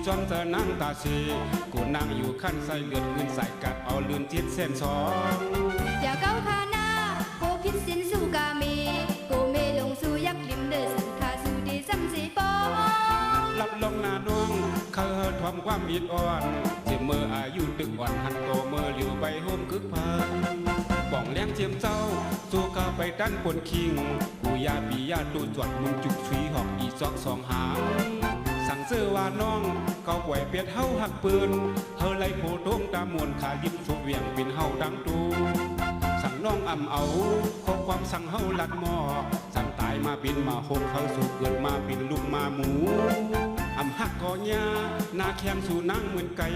จอมจะนั่งตาสีกูนั่งอยู่ขั้นใส่เลือดเงินใส่กัดเอาลืนจิตเส้นสองอย่าเก้าขาหน้าโกพิษสินสู่กาเมโกเมลงสู่ยักษ์ลิมเดินสันขาสู่ดีซ้ำสีปองรับลงหน้าน้องเขาเฮทอมความมิดอ่อนเจียมเมื่ออายุตึกอ่อนหันโตเมื่อเหลียวไปโฮมคึกพันป่องเลี้ยงเจียมเจ้าสู่กาไปดันปนคิงกูยาปียาตูจวดมุงจุกชุยหอกอีซอกสองหางสั่งเสื้อว่าน้องก็ไหวเปียดเฮาหักปืนเฮาไล่โผตงตามวนขายิบสุกเวียงเป็นเฮาดังตูสั่งน้องอ่ำเอาขอความสั่งเฮาลัดหม้อสั่งตายมาเป็นมาโฮมเขาสู่เกิดมาเป็นลูกมาหมูอ่ำหักกอญาหน้าแข้งสู่นั่งเหมือนไก่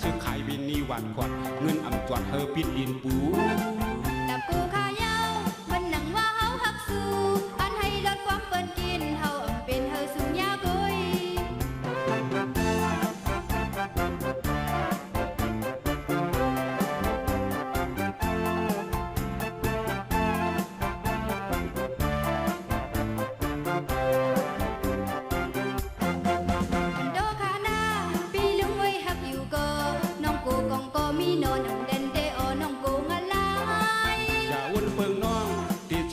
ซื้อขายบินนีหวานขวัดเงินอ่ำจวดเฮอปิดดินปูตับกูขายาววันหนังว่าเฮาหักสู่อันให้ลดความเปิ้นกินเฮาอ่ำเป็นเฮอสู่ยากุย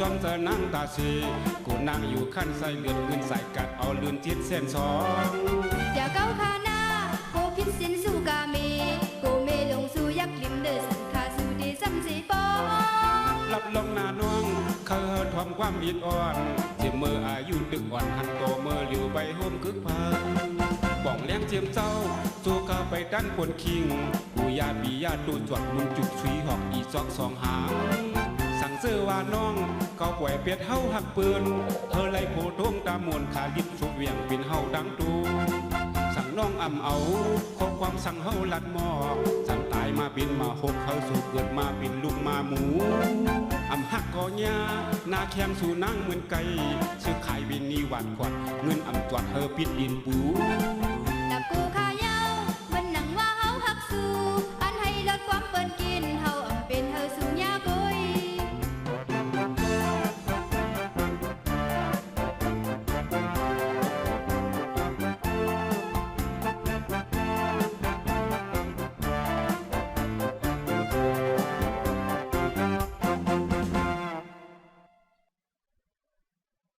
จอมจะนั่งตาสีกูนั่งอยู่ขั้นใส่เลือดเงินใส่กัดเอาลืนจิตเส้นสองอย่าเก้าขาหน้าโกพิษสินสู่กาเมโกเมลงสู่ยักษ์ลิมเดินสันขาสู่ดีซ้ำสีปองรับลงหน้าน้องเขาเฮทอมความมิดอ่อนเจียมเมื่ออายุตึกอ่อนหันโตเมื่อเหลียวไปโฮมคึกพันป่องเลี้ยงเจียมเจ้าสู่กาไปดันปนคิงกูยาปียาตูจวดมุงจุกชุยหอกอีซอกสองหางสั่งเสื้อว่าน้องก็ไหวเปียดเฮาหักปืนเฮอไล่โผตงตามวนขายิบสุกเวียงเป็นเฮาดังตูสั่งน้องอ่ำเอาขอความสั่งเฮาลัดหม้อสั่งตายมาเป็นมาโฮมเขาสู่เกิดมาเป็นลูกมาหมูอ่ำหักกอญาหน้าแข้งสู่นั่งเหมือนไก่ซื้อขายบินนีหวานขวัดเงินอ่ำจวดเฮอปิดดินปู